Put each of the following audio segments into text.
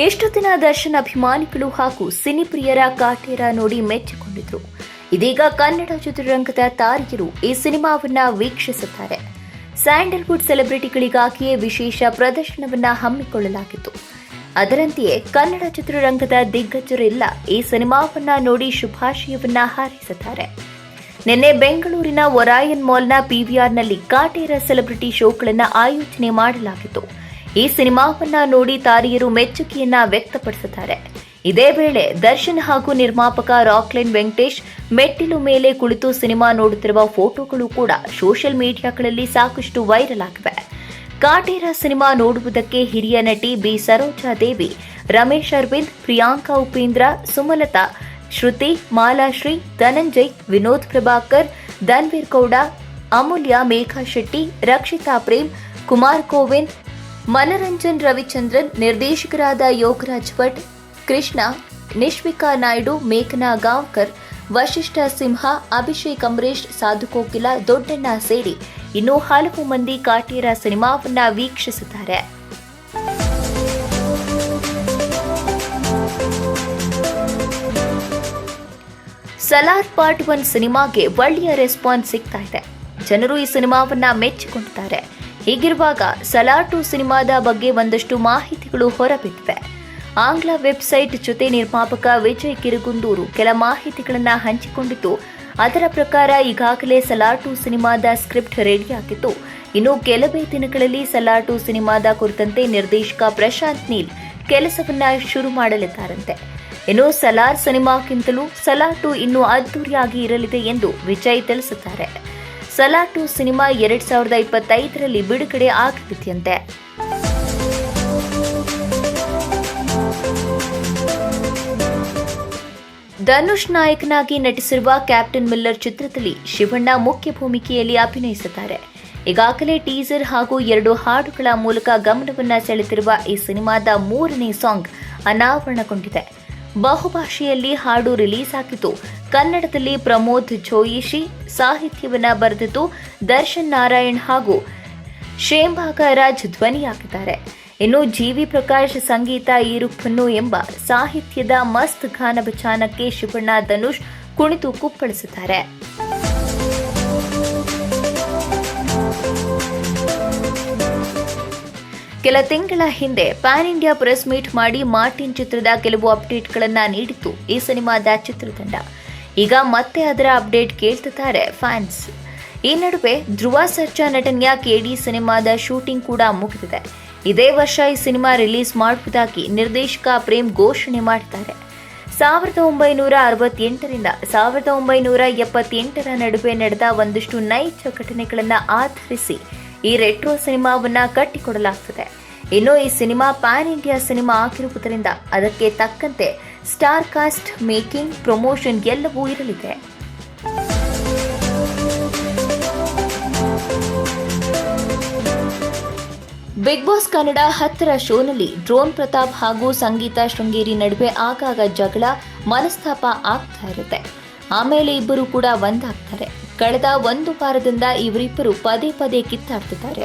ಎಷ್ಟು ದಿನ ದರ್ಶನ್ ಅಭಿಮಾನಿಗಳು ಹಾಗೂ ಸಿನಿಪ್ರಿಯರ ಕಾಟೇರ ನೋಡಿ ಮೆಚ್ಚಿಕೊಂಡಿದ್ರು. ಇದೀಗ ಕನ್ನಡ ಚಿತ್ರರಂಗದ ತಾರೆಯರು ಈ ಸಿನಿಮಾವನ್ನ ವೀಕ್ಷಿಸುತ್ತಾರೆ. ಸ್ಯಾಂಡಲ್ವುಡ್ ಸೆಲೆಬ್ರಿಟಿಗಳಿಗಾಗಿಯೇ ವಿಶೇಷ ಪ್ರದರ್ಶನವನ್ನ ಹಮ್ಮಿಕೊಳ್ಳಲಾಗಿತ್ತು. ಅದರಂತೆಯೇ ಕನ್ನಡ ಚಿತ್ರರಂಗದ ದಿಗ್ಗಜರೆಲ್ಲ ಈ ಸಿನಿಮಾವನ್ನ ನೋಡಿ ಶುಭಾಶಯವನ್ನ ಹಾರೈಸುತ್ತಾರೆ. ನಿನ್ನೆ ಬೆಂಗಳೂರಿನ ಒರಾಯನ್ ಮಾಲ್ನ ಪಿವಿಆರ್ನಲ್ಲಿ ಕಾಟೇರ ಸೆಲೆಬ್ರಿಟಿ ಶೋಗಳನ್ನು ಆಯೋಜನೆ ಮಾಡಲಾಗಿತ್ತು. ಈ ಸಿನಿಮಾವನ್ನ ನೋಡಿ ತಾರೆಯರು ಮೆಚ್ಚುಗೆಯನ್ನ ವ್ಯಕ್ತಪಡಿಸುತ್ತಾರೆ. ಇದೇ ವೇಳೆ ದರ್ಶನ್ ಹಾಗೂ ನಿರ್ಮಾಪಕ ರಾಕ್ಲೈನ್ ವೆಂಕಟೇಶ್ ಮೆಟ್ಟಿಲು ಮೇಲೆ ಕುಳಿತು ಸಿನಿಮಾ ನೋಡುತ್ತಿರುವ ಫೋಟೋಗಳು ಕೂಡ ಸೋಷಿಯಲ್ ಮೀಡಿಯಾಗಳಲ್ಲಿ ಸಾಕಷ್ಟು ವೈರಲ್ ಆಗಿವೆ. ಕಾಟೇರ ಸಿನಿಮಾ ನೋಡುವುದಕ್ಕೆ ಹಿರಿಯ ನಟಿ ಬಿ ಸರೋಜಾದೇವಿ, ರಮೇಶ್ ಅರವಿಂದ್, ಪ್ರಿಯಾಂಕಾ ಉಪೇಂದ್ರ, ಸುಮಲತಾ, ಶ್ರುತಿ, ಮಾಲಾಶ್ರೀ, ಧನಂಜಯ್, ವಿನೋದ್ ಪ್ರಭಾಕರ್, ಧನ್ವೀರ್ ಗೌಡ, ಅಮೂಲ್ಯ, ಮೇಘಾ ಶೆಟ್ಟಿ, ರಕ್ಷಿತಾ ಪ್ರೇಮ್, ಕುಮಾರ್ ಕೋವಿಂದ್, ಮನರಂಜನ್ ರವಿಚಂದ್ರನ್, ನಿರ್ದೇಶಕರಾದ ಯೋಗರಾಜ್ ಭಟ್, ಕೃಷ್ಣ, ನಿಶ್ವಿಕಾ ನಾಯ್ಡು, ಮೇಘನಾ ಗಾಂವ್ಕರ್, ವಶಿಷ್ಠ ಸಿಂಹ, ಅಭಿಷೇಕ್ ಅಂಬರೀಶ್, ಸಾಧು ಕೋಕಿಲ, ದೊಡ್ಡಣ್ಣ ಸೇರಿ ಇನ್ನೂ ಹಲವು ಮಂದಿ ಕಾಟೇರ ಸಿನಿಮಾವನ್ನ ವೀಕ್ಷಿಸುತ್ತಾರೆ. ಸಲಾರ್ ಪಾರ್ಟ್ 1 ಸಿನಿಮಾಗೆ ಒಳ್ಳೆಯ ರೆಸ್ಪಾನ್ಸ್ ಸಿಗ್ತಾ ಇದೆ. ಜನರು ಈ ಸಿನಿಮಾವನ್ನ ಮೆಚ್ಚಿಕೊಂಡಿದ್ದಾರೆ. ಹೀಗಿರುವಾಗ ಸಲಾರ್ 2 ಸಿನಿಮಾದ ಬಗ್ಗೆ ಒಂದಷ್ಟು ಮಾಹಿತಿಗಳು ಹೊರಬಿದ್ದಿವೆ. ಆಂಗ್ಲ ವೆಬ್ಸೈಟ್ ಜೊತೆ ನಿರ್ಮಾಪಕ ವಿಜಯ್ ಕಿರುಗುಂದೂರು ಕೆಲ ಮಾಹಿತಿಗಳನ್ನು ಹಂಚಿಕೊಂಡಿದ್ದು, ಅದರ ಪ್ರಕಾರ ಈಗಾಗಲೇ ಸಲಾರ್ 2 ಸಿನಿಮಾದ ಸ್ಕ್ರಿಪ್ಟ್ ರೆಡಿಯಾಗಿದ್ದು, ಇನ್ನು ಕೆಲವೇ ದಿನಗಳಲ್ಲಿ ಸಲಾರ್ 2 ಸಿನಿಮಾದ ಕುರಿತಂತೆ ನಿರ್ದೇಶಕ ಪ್ರಶಾಂತ್ ನೀಲ್ ಕೆಲಸವನ್ನ ಶುರು ಮಾಡಲಿದ್ದಾರಂತೆ. ಇನ್ನು ಸಲಾರ್ ಸಿನಿಮಾಕ್ಕಿಂತಲೂ ಸಲಾರ್ 2 ಇನ್ನೂ ಅದ್ದೂರಿಯಾಗಿ ಇರಲಿದೆ ಎಂದು ವಿಜಯ್ ತಿಳಿಸುತ್ತಾರೆ. ಸಲಾರ್ 2 ಸಿನಿಮಾ 2025ರಲ್ಲಿ ಬಿಡುಗಡೆ ಆಗಲಿದೆಯಂತೆ. ಧನುಷ್ ನಾಯಕನಾಗಿ ನಟಿಸಿರುವ ಕ್ಯಾಪ್ಟನ್ ಮಿಲ್ಲರ್ ಚಿತ್ರದಲ್ಲಿ ಶಿವಣ್ಣ ಮುಖ್ಯ ಭೂಮಿಕೆಯಲ್ಲಿ ಅಭಿನಯಿಸಿದ್ದಾರೆ. ಈಗಾಗಲೇ ಟೀಸರ್ ಹಾಗೂ 2 ಹಾಡುಗಳ ಮೂಲಕ ಗಮನವನ್ನ ಸೆಳೆದಿರುವ ಈ ಸಿನಿಮಾದ 3ನೇ ಸಾಂಗ್ ಅನಾವರಣಗೊಂಡಿದೆ. ಬಹುಭಾಷೆಯಲ್ಲಿ ಹಾಡು ರಿಲೀಸ್ ಆಗಿದ್ದು, ಕನ್ನಡದಲ್ಲಿ ಪ್ರಮೋದ್ ಜೋಯಿಶಿ ಸಾಹಿತ್ಯವನ್ನ ಬರೆದಿದ್ದು, ದರ್ಶನ್ ನಾರಾಯಣ್ ಹಾಗೂ ಶೇಂಭಾಗರಾಜ್ ಧ್ವನಿಯಾಗಿದ್ದಾರೆ. ಇನ್ನು ಜಿ.ವಿ. ಪ್ರಕಾಶ್ ಸಂಗೀತ ಈರುಪ್ಪನ್ನು ಎಂಬ ಸಾಹಿತ್ಯದ ಮಸ್ತ್ ಗಾನ ಬಚಾನಕ್ಕೆ ಶಿವಣ್ಣ ಧನುಷ್ ಕುಣಿತು ಕುಪ್ಪಳಿಸಿದ್ದಾರೆ. ಕೆಲ ತಿಂಗಳ ಹಿಂದೆ ಪ್ಯಾನ್ ಇಂಡಿಯಾ ಪ್ರೆಸ್ ಮೀಟ್ ಮಾಡಿ ಮಾರ್ಟಿನ್ ಚಿತ್ರದ ಕೆಲವು ಅಪ್ಡೇಟ್ಗಳನ್ನು ನೀಡಿತ್ತು ಈ ಸಿನಿಮಾದ ಚಿತ್ರತಂಡ. ಈಗ ಮತ್ತೆ ಅದರ ಅಪ್ಡೇಟ್ ಕೇಳ್ತಿದ್ದಾರೆ ಫ್ಯಾನ್ಸ್. ಈ ನಡುವೆ ಧ್ರುವ ಸರ್ಜಾ ನಟನೆಯ ಕೆಡಿ ಸಿನಿಮಾದ ಶೂಟಿಂಗ್ ಕೂಡ ಮುಗಿದಿದೆ. ಇದೇ ವರ್ಷ ಈ ಸಿನಿಮಾ ರಿಲೀಸ್ ಮಾಡುವುದಾಗಿ ನಿರ್ದೇಶಕ ಪ್ರೇಮ್ ಘೋಷಣೆ ಮಾಡಿದ್ದಾರೆ. 1968ರಿಂದ 1978ರ ನಡುವೆ ನಡೆದ ಒಂದಷ್ಟು ನೈಜ ಘಟನೆಗಳನ್ನು ಆಧರಿಸಿ ಈ ರೆಟ್ರೋ ಸಿನಿಮಾವನ್ನ ಕಟ್ಟಿಕೊಡಲಾಗುತ್ತದೆ. ಇನ್ನು ಈ ಸಿನಿಮಾ ಪ್ಯಾನ್ ಇಂಡಿಯಾ ಸಿನಿಮಾ ಆಗಿರುವುದರಿಂದ ಅದಕ್ಕೆ ತಕ್ಕಂತೆ ಸ್ಟಾರ್ ಕಾಸ್ಟ್, ಮೇಕಿಂಗ್, ಪ್ರಮೋಷನ್ ಎಲ್ಲವೂ ಇರಲಿದೆ. ಬಿಗ್ ಬಾಸ್ ಕನ್ನಡ 10ರ ಶೋನಲ್ಲಿ ಡ್ರೋನ್ ಪ್ರತಾಪ್ ಹಾಗೂ ಸಂಗೀತ ಶೃಂಗೇರಿ ನಡುವೆ ಆಗಾಗ ಜಗಳ, ಮನಸ್ತಾಪ ಆಗ್ತಾ ಇರುತ್ತೆ. ಆಮೇಲೆ ಇಬ್ಬರು ಕೂಡ ಒಂದಾಗ್ತಾರೆ. ಕಳೆದ 1 ವಾರದಿಂದ ಇವರಿಬ್ಬರು ಪದೇ ಪದೇ ಕಿತ್ತಾಡ್ತಿದ್ದಾರೆ.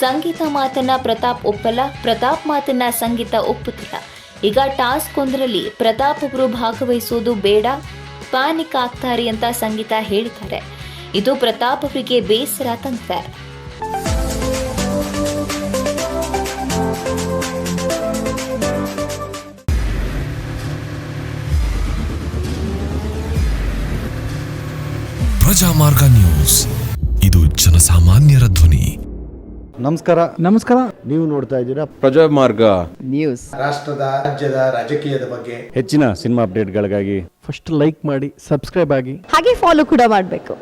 ಸಂಗೀತ ಮಾತನ್ನ ಪ್ರತಾಪ್ ಒಪ್ಪಲ್ಲ, ಪ್ರತಾಪ್ ಮಾತನ್ನ ಸಂಗೀತ ಒಪ್ಪುತ್ತಿಲ್ಲ. ಈಗ ಟಾಸ್ಕ್ ಒಂದರಲ್ಲಿ ಪ್ರತಾಪ್ ಅವರು ಭಾಗವಹಿಸೋದು ಬೇಡ, ಪ್ಯಾನಿಕ್ ಆಗ್ತಾರೆ ಅಂತ ಸಂಗೀತ ಹೇಳಿದ್ದಾರೆ. ಇದು ಪ್ರತಾಪ್ ಅವರಿಗೆ ಬೇಸರ ತಂದಿದೆ. ಪ್ರಜಾಮಾರ್ಗ ನ್ಯೂಸ್, ಇದು ಜನಸಾಮಾನ್ಯರ ಧ್ವನಿ. ನಮಸ್ಕಾರ. ನೀವು ನೋಡ್ತಾ ಇದ್ದೀರಾ ಪ್ರಜಾಮಾರ್ಗ ನ್ಯೂಸ್. ರಾಷ್ಟ್ರದ, ರಾಜ್ಯದ, ರಾಜಕೀಯದ ಬಗ್ಗೆ ಹೆಚ್ಚಿನ ಸಿನಿಮಾ ಅಪ್ಡೇಟ್ಗಳಿಗಾಗಿ ಫಸ್ಟ್ ಲೈಕ್ ಮಾಡಿ, ಸಬ್ಸ್ಕ್ರೈಬ್ ಆಗಿ, ಹಾಗೆ ಫಾಲೋ ಕೂಡ ಮಾಡಬೇಕು.